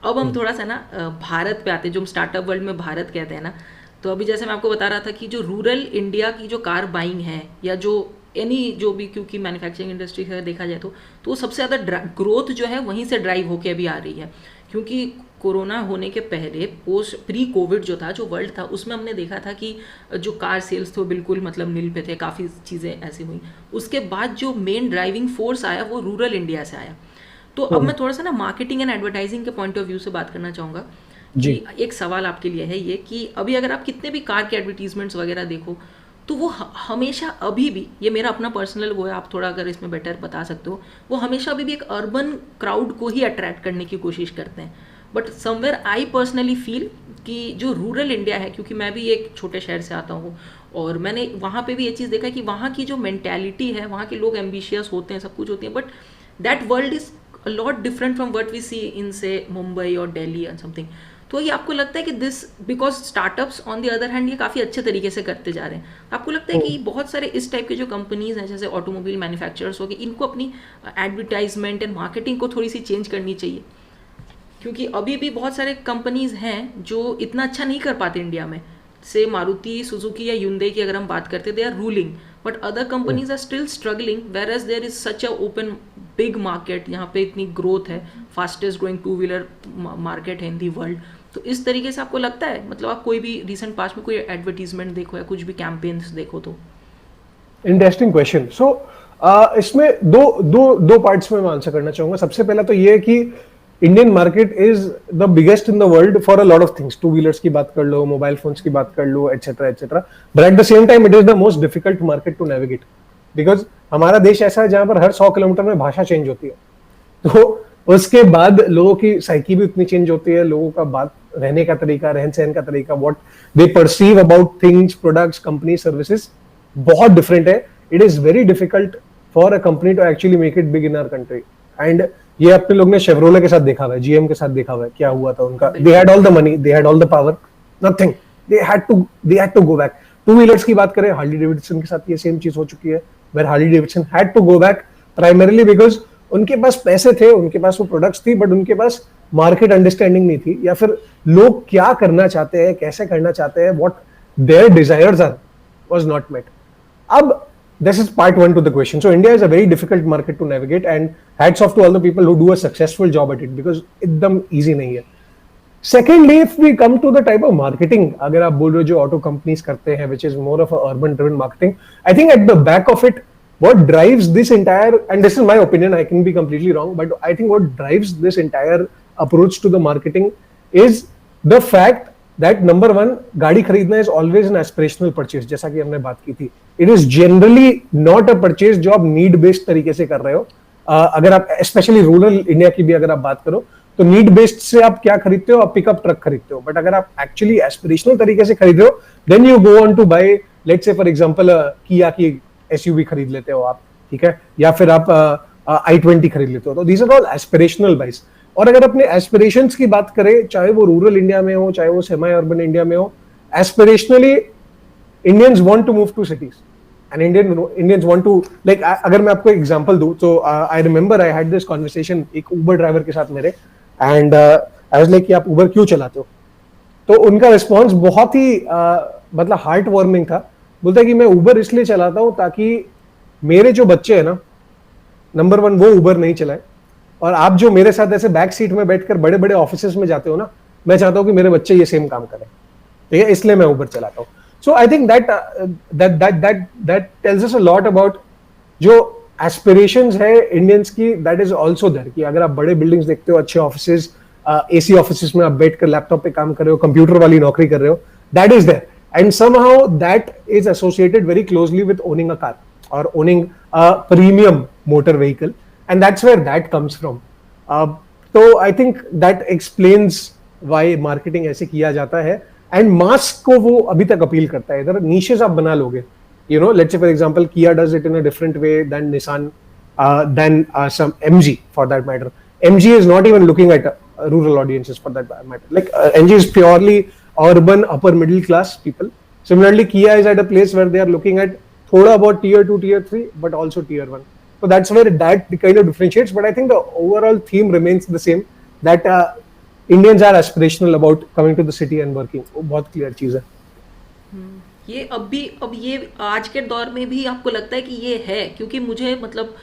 अब हम थोड़ा सा ना भारत पे आते हैं, जो हम स्टार्टअप वर्ल्ड में भारत कहते हैं ना। तो अभी जैसे मैं आपको बता रहा था कि जो रूरल इंडिया की जो कार बाइंग है या जो एनी जो भी, क्योंकि मैन्युफैक्चरिंग इंडस्ट्री से देखा जाए तो वो सबसे ज़्यादा ग्रोथ जो है वहीं से ड्राइव होके अभी आ रही है। क्योंकि कोरोना होने के पहले पोस्ट प्री कोविड जो था, जो वर्ल्ड था, उसमें हमने देखा था कि जो कार सेल्स थे बिल्कुल मतलब नील पे थे, काफ़ी चीज़ें ऐसी हुई। उसके बाद जो मेन ड्राइविंग फोर्स आया वो रूरल इंडिया से आया। तो अब मैं थोड़ा सा ना मार्केटिंग एंड एडवर्टाइजिंग के पॉइंट ऑफ व्यू से बात करना चाहूँगा कि एक सवाल आपके लिए है ये कि अभी अगर आप कितने भी कार के एडवर्टीजमेंट्स वगैरह देखो तो वो हमेशा अभी भी, ये मेरा अपना पर्सनल वो है, आप थोड़ा अगर इसमें बेटर बता सकते हो, वो हमेशा अभी भी एक अर्बन क्राउड को ही अट्रैक्ट करने की कोशिश करते हैं। But somewhere I personally feel कि जो रूरल इंडिया है, क्योंकि मैं भी एक छोटे शहर से आता हूँ और मैंने वहाँ पे भी ये चीज़ देखा है कि वहाँ की जो मेंटेलिटी है, वहाँ के लोग एम्बिशियस होते हैं, सब कुछ होते हैं, but that world is a lot different from what we see in से मुंबई और दिल्ली एंड समथिंग। तो ये आपको लगता है कि this because startups on the other hand ये काफ़ी अच्छे तरीके से करते जा रहे हैं, आपको लगता है कि बहुत सारे इस टाइप के जो कंपनीज हैं जैसे ऑटोमोबाइल मैन्युफैक्चरर्स हो गए, इनको अपनी एडवर्टाइजमेंट एंड मार्केटिंग को थोड़ी सी चेंज करनी चाहिए? क्योंकि अभी भी बहुत सारे कंपनीज हैं जो इतना अच्छा नहीं कर पाते इंडिया में, से मारुति सुजुकी या युंडई की अगर हम बात करते, they are ruling, but other companies are still struggling, whereas there is such a open big market, यहाँ पे इतनी ग्रोथ है, fastest growing two wheeler market है इन दी वर्ल्ड। तो इस तरीके से आपको लगता है, मतलब आप कोई भी रिसेंट पास्ट में कोई एडवर्टीजमेंट देखो या कुछ भी कैंपेन्स देखो तो? Interesting question. सो इसमें दो दो दो पार्ट्स में मैं आंसर करना चाहूंगा। सबसे पहला तो ये है कि Indian market is the biggest in the world for a lot of things. Two wheelers की बात कर लो, मोबाइल फोन्स की बात कर लो, etcetera etcetera, but at the same time it is the most difficult market to navigate, because हमारा देश ऐसा है जहां पर हर 100 किलोमीटर में भाषा चेंज होती है। तो उसके बाद लोगों की साइकी भी उतनी चेंज होती है, लोगों का बात रहने का तरीका, रहन सहन का तरीका, what they perceive about things, products, company, services बहुत डिफरेंट है। It is very difficult for a company to actually make it big in our country. And ये अपने लोग ने शेवरोले के साथ देखा हुआ है, जीएम के साथ देखा हुआ है, क्या हुआ था उनका। They had all the money, they had all the power, nothing, they had to go back. Two wheelers की बात करें, हार्ली डेविडसन के साथ ये सेम चीज हो चुकी है, where Harley Davidson had to go back primarily because उनके पास पैसे थे, उनके पास वो प्रोडक्ट्स थी, बट उनके पास मार्केट अंडरस्टैंडिंग नहीं थी, या फिर लोग क्या करना चाहते हैं, कैसे करना चाहते हैं, what their desires are was not met. अब this is part one to the question. So India is a very difficult market to navigate, and hats off to all the people who do a successful job at it, because एकदम easy नहीं है। Secondly, if we come to the type of marketing, अगर आप बोल रहे हो जो auto companies करते हैं, which is more of a urban driven marketing, I think at the back of it, what drives this entire, and this is my opinion, I can be completely wrong, but I think what drives this entire approach to the marketing is the fact that number one, गाड़ी खरीदना is always an aspirational purchase, जैसा कि हमने बात की थी। It is generally not a purchase जो आप need based तरीके से कर रहे हो। अगर आप especially rural India की भी अगर आप बात करो तो need based से आप क्या खरीदते हो, आप पिकअप ट्रक खरीदते हो। बट अगर आप actually aspirational तरीके से खरीद रहे हो, then you go on to buy, let's say for example Kia की SUV खरीद लेते हो आप, ठीक है, या फिर आप i20 खरीद लेते हो। तो these are all aspirational buys। और अगर अपने एस्पिरेशंस की बात करें, चाहे वो रूरल इंडिया में हो, चाहे वो सेमी अर्बन इंडिया में हो, aspirationally Indians want to move to cities and Indians want to, like, अगर मैं आपको एग्जांपल दूं तो I remember I had this conversation एक उबर ड्राइवर के साथ मेरे, एंड आई वाज लाइक कि आप उबर क्यों चलाते हो? तो उनका रिस्पॉन्स बहुत ही मतलब हार्ट वार्मिंग था। बोलता है कि मैं उबर इसलिए चलाता हूं ताकि मेरे जो बच्चे हैं ना, नंबर वन, वो उबर नहीं चलाए, और आप जो मेरे साथ ऐसे बैक सीट में बैठकर बड़े बड़े ऑफिसेस में जाते हो ना, मैं चाहता हूं कि मेरे बच्चे ये सेम काम करें, ठीक है, इसलिए मैं उबर चलाता हूं। So I think that tells us a lot about जो एस्पिरेशंस है इंडियंस की, दैट इज आल्सो देयर, कि अगर आप बड़े बिल्डिंग्स देखते हो, अच्छे ऑफिसेस, एसी ऑफिसेस में आप बैठकर लैपटॉप पे काम कर रहे हो, कंप्यूटर वाली नौकरी कर रहे हो, that is there, and somehow that is associated very closely with owning a car और owning a premium motor vehicle, and that's where that comes from. So I think that explains why marketing ऐसे किया जाता है, and mass को वो अभी तक अपील करता है। इधर niches आप बना लोगे, you know, let's say for example Kia does it in a different way than Nissan, than some MG for that matter. MG is not even looking at rural audiences for that matter. Like MG is purely urban upper middle class people. Similarly Kia is at a place where they are looking at thoda about tier 2 tier 3 but also tier 1. So that's where that kind of differentiates, but I think the overall theme remains the same, that Indians are aspirational about coming to the city and working. वो बहुत clear चीज है। ये अब ये आज के दौर में भी आपको लगता है कि ये है? क्योंकि मुझे मतलब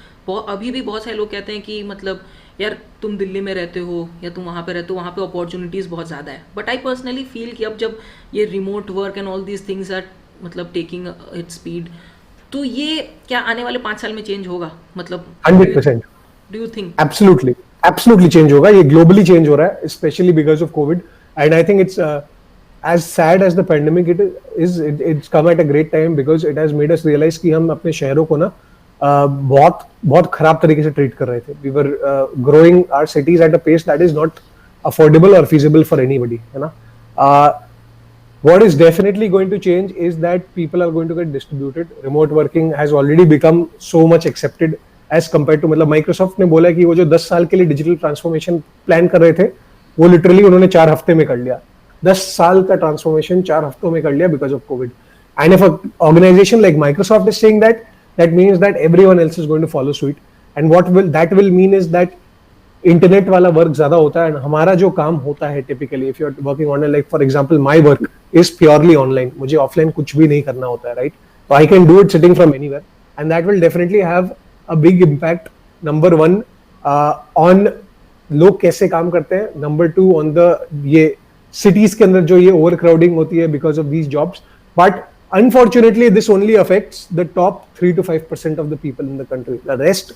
अभी भी बहुत सारे लोग कहते हैं कि मतलब यार तुम दिल्ली में रहते हो या तुम वहाँ पे रहते हो, वहाँ पे अपॉर्चुनिटीज़ बहुत ज़्यादा है, बट आई पर्सनली फील कि अब जब ये remote work and all these things are मतलब टेकिंग इट्स स्पीड, तो ये क्या आने वाले 5 साल में चेंज होगा? मतलब 100%। Do you think? Absolutely change होगा। ये ग्लोबली चेंज हो रहा है, specially because of Covid, and I think it's as sad as the pandemic it's come at a great time, because it has made us realize कि हम अपने शहरों को ना बहुत बहुत खराब तरीके से ट्रीट कर रहे थे। We were growing our cities at a pace that is not affordable or feasible for anybody, है ना. What is definitely going to change is that people are going to get distributed. Remote working has already become so much accepted as compared to, मतलब Microsoft ने बोला कि वो जो 10 साल के लिए डिजिटल ट्रांसफॉर्मेशन प्लान कर रहे थे वो लिटरली उन्होंने 4 हफ्ते में कर लिया. 10 साल का ट्रांसफॉर्मेशन 4 हफ्तों में कर लिया because of Covid. And if an organization like Microsoft is saying that, that means that everyone else is going to follow suit. And what will mean is that internet वाला वर्क ज्यादा होता है. हमारा जो काम होता है typically, if you are working online, like for example my work is purely online, मुझे ऑफलाइन कुछ भी नहीं करना होता है, राइट. तो I can do it sitting from anywhere and that will definitely have a big impact. Number 1 on लोग कैसे काम करते हैं, नंबर 2 ऑन द ये सिटीज के अंदर जो ये ओवर क्राउडिंग होती है because of these jobs. But unfortunately this only affects the top 3 to 5% of the people in the country. The rest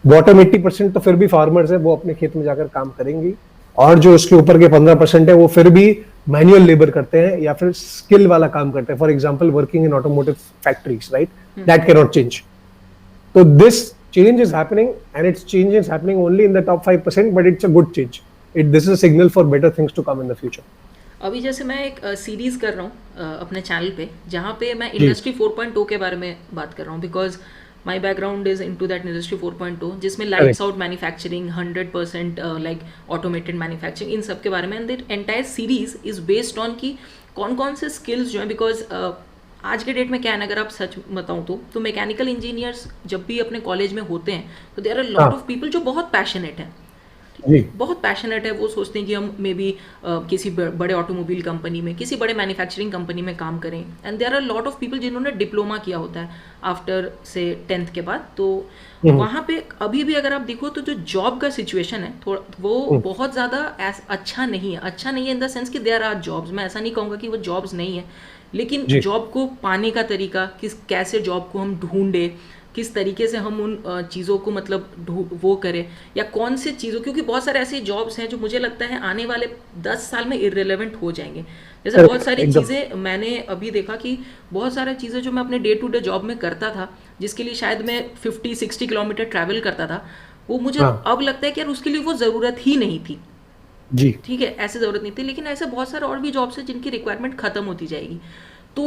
bottom 80% तो फिर भी फार्मर्स है, वो अपने खेत में जाकर काम करेंगे. और जो उसके ऊपर के 15% है वो फिर भी मैनुअल लेबर करते हैं या फिर स्किल वाला काम करते हैं. For example working in automotive factories, right, that can not change. तो this change is happening and it's change is happening only in the top 5%, but it's a good change. This is a signal for better things to come in the future. अभी जैसे मैं एक सीरीज कर रहा हूँ अपने चैनल पे, जहाँ पे मैं इंडस्ट्री 4.0 के बारे में बात कर रहा हूँ, because my background is into that industry 4.0 जिसमें lights out manufacturing, 100% like automated manufacturing, इन सब के बारे में. and the entire series is based on कि कौन कौन से skills जो हैं, because आज के डेट में क्या है ना, अगर आप सच बताऊँ तो मैकेनिकल इंजीनियर्स जब भी अपने कॉलेज में होते हैं तो there are lot of people जो बहुत पैशनेट हैं, बहुत पैशनेट है. वो सोचते हैं कि हम मे बी किसी बड़े ऑटोमोबाइल कंपनी में, किसी बड़े मैन्युफैक्चरिंग कंपनी में काम करें. And there are lot of people जिन्होंने डिप्लोमा किया होता है आफ्टर से 10th के बाद. तो वहाँ पे अभी भी अगर आप देखो तो जो जॉब का सिचुएशन है थोड़ा वो बहुत ज़्यादा अच्छा नहीं है. अच्छा नहीं है इन द सेंस कि देयर आर जॉब्स, मैं ऐसा नहीं कहूँगा कि वो जॉब्स नहीं है, लेकिन जॉब को पाने का तरीका, कैसे जॉब को हम ढूंढे, किस तरीके से हम उन चीज़ों को मतलब वो करें, या कौन से चीज़ों, क्योंकि बहुत सारे ऐसे जॉब्स हैं जो मुझे लगता है आने वाले 10 साल में इररिलेवेंट हो जाएंगे. जैसे बहुत सारी चीज़ें मैंने अभी देखा कि बहुत सारी चीज़ें जो मैं अपने डे टू डे जॉब में करता था, जिसके लिए शायद मैं 50-60 किलोमीटर ट्रैवल करता था, वो मुझे अब लगता है कि यार उसके लिए वो ज़रूरत ही नहीं थी जी. ठीक है, ऐसे ज़रूरत नहीं थी, लेकिन ऐसे बहुत सारे और भी जॉब्स हैं जिनकी रिक्वायरमेंट ख़त्म होती जाएगी. तो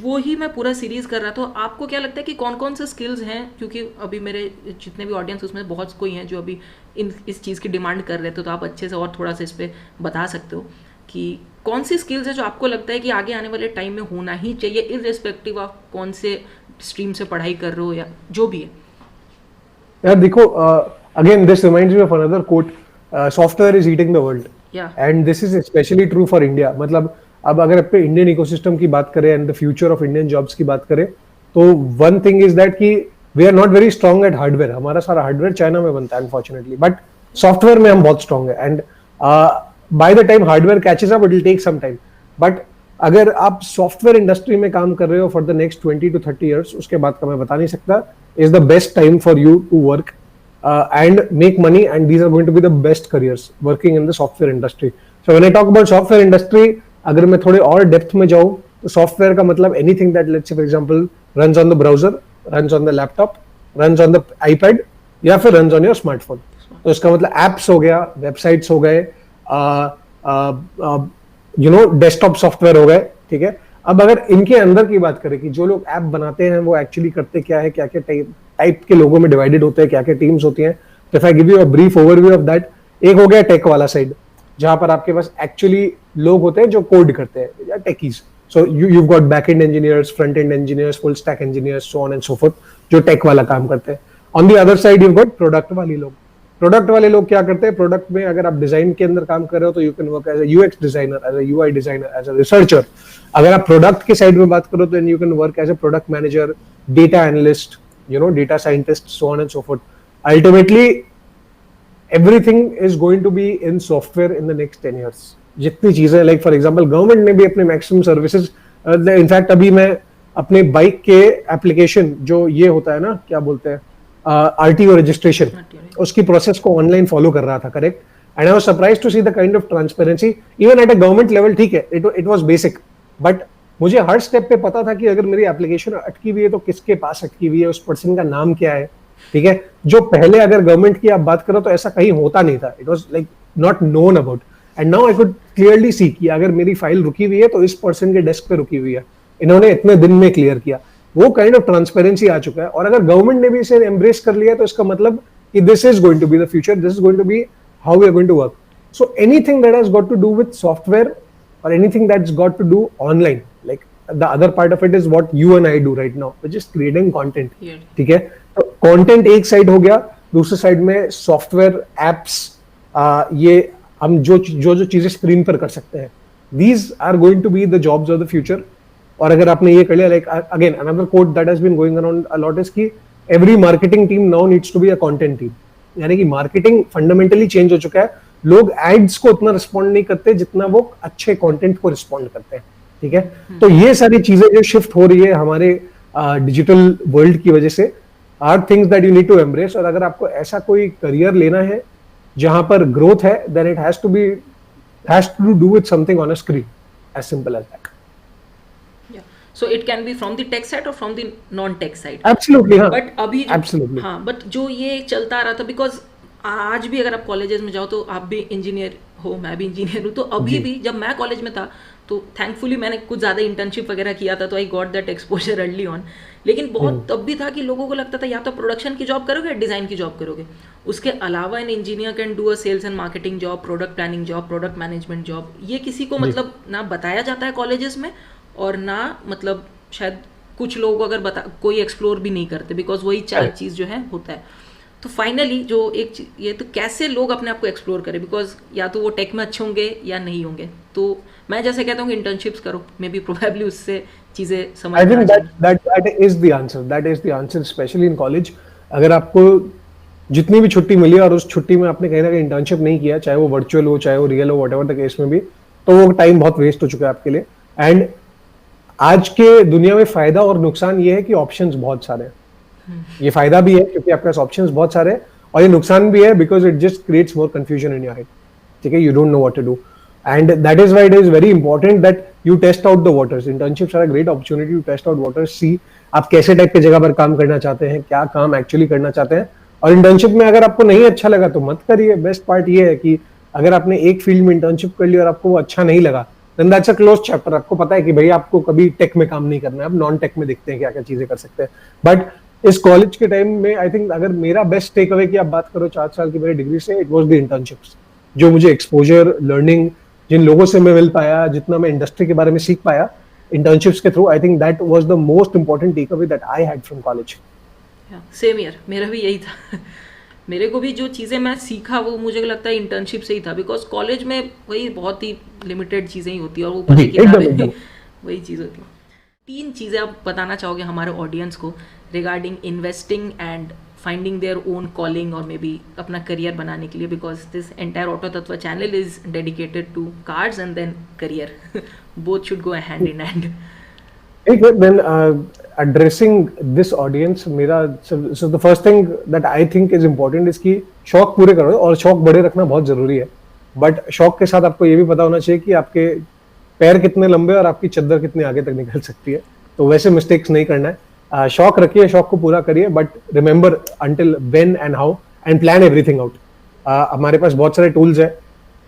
वो ही मैं पूरा सीरीज कर रहा था. तो आपको क्या लगता है कि कौन कौन से स्किल्स हैं, क्योंकि अभी मेरे जितने भी ऑडियंस उसमें बहुत कोई हैं जो अभी इस चीज़ की डिमांड कर रहे थे, तो आप अच्छे से और थोड़ा सा इस पर बता सकते हो कि कौन सी स्किल्स है जो आपको लगता है कि आगे आने वाले टाइम में होना ही चाहिए, इररिस्पेक्टिव ऑफ कौन से स्ट्रीम से पढ़ाई कर रहे हो या जो भी है. यार देखो, again this reminds me of another quote, software is eating the world, and this is specially true for India. मतलब अब अगर अपने इंडियन इकोसिस्टम की बात करें and the future of Indian jobs की बात करें, तो वन थिंग इज दैट कि we are not very strong at hardware. हमारा सारा हार्डवेयर चाइना में बनता है अनफॉर्चुनेटली, बट सॉफ्टवेयर में हम बहुत स्ट्रॉन्ग है. And by the time hardware catches up it will take some time. But अगर आप सॉफ्टवेयर इंडस्ट्री में काम कर रहे हो for the next 20 to 30 years, उसके बाद का मैं बता नहीं सकता, is the best time for you to work and make money, and these are going to be the best careers working in the software industry. So when I talk about software industry, अगर मैं थोड़े और डेप्थ में जाऊँ तो सॉफ्टवेयर का मतलब anything that let's say for example runs on the browser, runs on the laptop, runs on the iPad या फिर रन्स ऑन योर स्मार्टफोन. तो इसका मतलब एप्स हो गया, वेबसाइट्स हो गए, यू नो डेस्कटॉप सॉफ्टवेयर हो गए. ठीक है, अब अगर इनके अंदर की बात करें कि जो लोग ऐप बनाते हैं वो एक्चुअली करते क्या है, क्या क्या टाइप के लोगों में डिवाइडेड होते हैं, क्या क्या टीम्स होती हैं. तो if I give you a brief overview of that, एक हो गया टेक वाला साइड, जहां पर आपके पास एक्चुअली लोग होते हैं जो कोड करते हैं या techies. So you've got back-end engineers, front-end engineers, full-stack engineers, so on and so forth, जो टेक वाला काम करते हैं. On the other side you've got product वाले लोग. प्रोडक्ट वाले लोग क्या करते हैं, प्रोडक्ट में अगर आप डिजाइन के अंदर काम कर रहे हो तो you can work as a UX designer, as a UI designer, as a researcher. अगर आप प्रोडक्ट के साइड में बात करो तो you can work as a product manager, data analyst, you know data scientist, so on and so forth. Ultimately everything is going to be in software in the next 10 years. जितनी चीजें, लाइक फॉर एग्जांपल गवर्नमेंट ने भी अपने मैक्सिमम सर्विसेज, इनफैक्ट अभी मैं अपने बाइक के एप्लीकेशन जो ये होता है ना, क्या बोलते हैं, आरटीओ रजिस्ट्रेशन, उसकी प्रोसेस को ऑनलाइन फॉलो कर रहा था, correct. And I was surprised to see the kind of transparency even at a government level. ठीक है, इट वाज बेसिक, बट मुझे हर स्टेप पे पता था कि अगर मेरी एप्लीकेशन अटकी हुई है तो किसके पास अटकी हुई है, उस पर्सन का नाम क्या है. ठीक है, जो पहले अगर गवर्नमेंट की आप बात करो तो ऐसा कहीं होता नहीं था. It was like not known about. And now I could clearly see कि अगर मेरी फाइल रुकी हुई है तो इस पर्सन के डेस्क पे रुकी हुई है, इन्होंने इतने दिन में क्लियर किया। वो काइंड ऑफ ट्रांसपेरेंसी आ चुका है, और अगर गवर्नमेंट ने भी इसे एम्ब्रेस कर लिया तो इसका मतलब कि this is going to be the future, this is going to be how we are going to work. So anything that has got to do with software or anything that's got to do online, like the other part of it is what you and I do right now, which is creating content. ठीक है, तो कंटेंट एक साइड हो गया, दूसरे साइड में सॉफ्टवेयर एप्स, ये हम जो जो चीजें स्क्रीन पर कर सकते हैं, these are going to be the jobs of the future. और अगर आपने ये कर लिया, like again another quote that has been going around a lot is कि every marketing team now needs to be a content team. यानी कि मार्केटिंग फंडामेंटली चेंज हो चुका है, लोग एड्स को उतना रिस्पॉन्ड नहीं करते जितना वो अच्छे कंटेंट को रिस्पॉन्ड करते हैं। ठीक है, तो ये सारी चीजें जो शिफ्ट हो रही है हमारे डिजिटल वर्ल्ड की वजह से are things that you need to embrace. और अगर आपको ऐसा कोई करियर लेना है जहां पर ग्रोथ है, then it has to do with something on a screen, as simple as that. So it can be from the tech side or from the non-tech side. Absolutely, हाँ. But अभी Absolutely. हाँ, but जो ये चलता आ रहा था, because आज भी अगर आप कॉलेजेस में जाओ तो आप भी इंजीनियर हो, मैं भी इंजीनियर हूँ, तो अभी भी जब मैं कॉलेज में था तो थैंकफुली मैंने कुछ ज़्यादा इंटर्नशिप वगैरह किया था, तो I got that exposure early on. लेकिन बहुत तब भी था कि लोगों को लगता था या तो प्रोडक्शन की जॉब करोगे या डिज़ाइन की जॉब करोगे, उसके अलावा an engineer can do a sales and marketing job, product planning job, product management job. ये किसी को मतलब ना बताया जाता है कॉलेजेस में, और ना मतलब शायद कुछ लोग अगर कोई एक्सप्लोर भी नहीं करते, बिकॉज वही चार चीज़ जो है होता है। तो फाइनली जो एक ये तो कैसे लोग अपने आप को एक्सप्लोर करें, बिकॉज या तो वो टेक में अच्छे होंगे या नहीं होंगे। तो मैं जैसे कहता हूँ कि इंटर्नशिप्स करो, मे बी प्रोबेबली उससे चीज़ें समझ में आ जाएंगी। that is the answer especially in college। अगर आपको जितनी भी छुट्टी मिली और उस छुट्टी में आपने कहीं ना कहीं इंटर्नशिप नहीं किया, चाहे वो वर्चुअल हो चाहे वो रियल हो, व्हाटएवर द केस में भी, तो वो टाइम बहुत वेस्ट हो चुका है आपके लिए। एंड आज के दुनिया में फायदा और नुकसान ये है कि ऑप्शंस बहुत सारे हैं। ये फायदा भी है क्योंकि आपके पास ऑप्शंस बहुत सारे हैं, और ये नुकसान भी है because it just creates more confusion in your head. ठीक है, you don't know what to do, and that is why it is very important that you test out the waters. Internships are a great opportunity to test out waters, see आप कैसे टाइप की जगह पर काम करना चाहते हैं, क्या काम एक्चुअली करना चाहते हैं। और इंटर्नशिप में अगर आपको नहीं अच्छा लगा तो मत करिए। बेस्ट पार्ट ये है कि अगर आपने एक फील्ड में इंटर्नशिप कर ली और आपको वो अच्छा नहीं लगा, then that's a closed chapter। आपको पता है कि भाई आपको कभी टेक में काम नहीं करना है, अब नॉन टेक में देखते हैं क्या क्या चीजें कर सकते हैं। बट इस कॉलेज के टाइम में आई थिंक अगर मेरा बेस्ट टेक अवे की आप बात करो 4 साल की मेरी डिग्री से, इट वाज द इंटर्नशिप्स। जो मुझे एक्सपोजर, लर्निंग, जिन लोगों से मैं मिल पाया, जितना मैं इंडस्ट्री के बारे में सीख पाया इंटर्नशिप्स के through, I think that was the most important take away that I had from college. Same year, मेरा भी यही था। मेरे को भी जो चीज़ें मैं सीखा वो मुझे लगता है इंटर्नशिप से ही था, बिकॉज कॉलेज में वही बहुत ही लिमिटेड चीज़ें ही होती है और वो पढ़ी किताबें वही चीज़ होती है। 3 चीज़ें आप बताना चाहोगे हमारे ऑडियंस को regarding investing and finding their own calling और मे बी अपना करियर बनाने के लिए, because this entire auto Tattva channel is dedicated to cars and then career, both should go hand in hand. Then addressing this audience, मेरा so the first thing that I think is important is कि शौक पूरे करो, और शौक बड़े रखना बहुत जरूरी है। बट शौक के साथ आपको ये भी पता होना चाहिए कि आपके पैर कितने लंबे और आपकी चद्दर कितने आगे तक निकल सकती है, तो वैसे मिस्टेक्स नहीं करना है। शौक रखिए, शौक को पूरा करिए, but remember until when and how and plan everything out. हमारे पास बहुत सारे टूल्स है,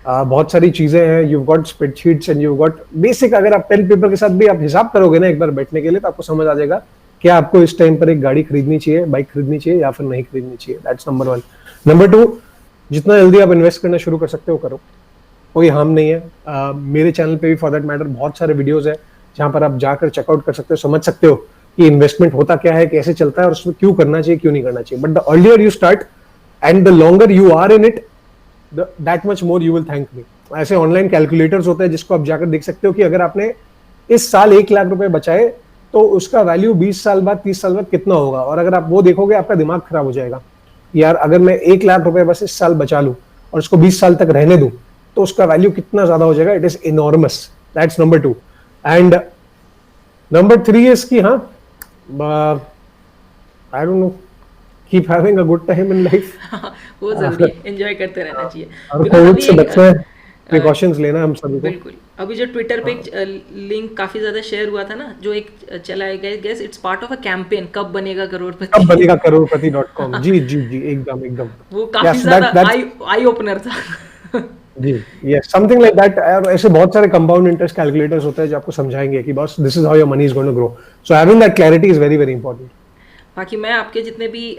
बहुत सारी चीजें हैं, you got spreadsheets and you got basic. अगर आप पेन पेपर के साथ भी आप हिसाब करोगे ना एक बार बैठने के लिए, तो आपको समझ आ जाएगा कि आपको इस टाइम पर एक गाड़ी खरीदनी चाहिए, बाइक खरीदनी चाहिए या फिर नहीं खरीदनी चाहिए। That's number 1। नंबर 2, जितना जल्दी आप इन्वेस्ट करना शुरू कर सकते हो करो, कोई हार्म नहीं है। मेरे चैनल पे भी फॉर दैट मैटर बहुत सारे वीडियोस है जहां पर आप जाकर चेकआउट कर सकते हो, समझ सकते हो कि इन्वेस्टमेंट होता क्या है, कैसे चलता है और उसमें क्यों करना चाहिए, क्यों नहीं करना चाहिए। But the earlier you start and the longer you are in it, that much more you will thank me। ऐसे ऑनलाइन कैलकुलेटर्स होते हैं जिसको आप जाकर देख सकते हो कि अगर आपने इस साल 1 लाख रुपए बचाए तो उसका वैल्यू 20 साल बाद 30 साल बाद कितना होगा। और अगर आप वो देखोगे आपका दिमाग खराब हो जाएगा, यार अगर मैं 1 लाख रुपए बस इस साल बचा लूं और उसको 20 साल तक रहने दूं तो उसका वैल्यू कितना ज्यादा हो जाएगा। It is enormous. That's number 2। And number 3 is कि हाँ, I don't know, keep having a good time in life. वो जरूरी है, एंजॉय करते रहना चाहिए। और कोविड से बचना है, प्रिकॉशंस लेना हम सभी को। बिल्कुल। अभी जो ट्विटर पे लिंक काफी ज्यादा शेयर हुआ था ना, जो एक चला है, guess it's part of a campaign, Kab Banega करोड़पति, कब बनेगा करोड़पति.com। जी जी जी, एकदम एकदम, वो काफी ज्यादा आई ओपनर था। जी, यस, समथिंग लाइक दैट। और ऐसे बहुत सारे कंपाउंड इंटरेस्ट कैलकुलेटर्स होते हैं जो आपको समझाएंगे कि boss this is how your money is going to grow. So having that clarity is very very important. बाकी मैं आपके जितने भी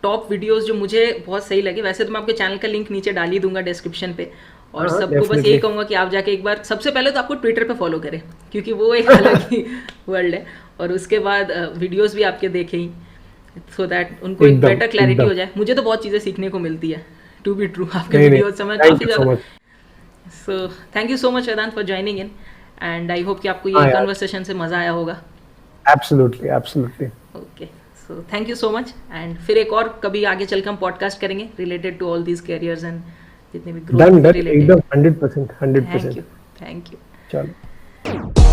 टॉप वीडियोस जो मुझे बहुत सही लगे, वैसे तो मैं आपके चैनल का लिंक नीचे डाल ही दूंगा डिस्क्रिप्शन पे, और हाँ, सबको बस यही डेफिनेटली। कहूँगा कि आप जाके एक बार, सबसे पहले तो आपको ट्विटर पे फॉलो करें, क्योंकि वो एक अलग ही वर्ल्ड है, और उसके बाद वीडियोस भी आपके देखें ही, सो दैट उनको एक एकदम, बेटर क्लैरिटी एकदम। हो जाए। मुझे तो बहुत चीज़ें सीखने को मिलती है, टू बी ट्रू, आपके नहीं, नहीं, वीडियोस से मैं थैंक काफ़ी यू सो ज़्यादा। Much. So thank you so much Vedant for joining in, and I hope कि आपको ये हाँ यार, कन्वर्सेशन से मज़ा आया होगा। Absolutely, absolutely. Okay, so thank you so much, and फिर एक और कभी आगे चलकर हम पॉडकास्ट करेंगे related to all these careers and जितने भी ग्रोथ डन, से डन, रिलेटेड। एकदम 100%, थैंक 100%। You, thank you. चलो।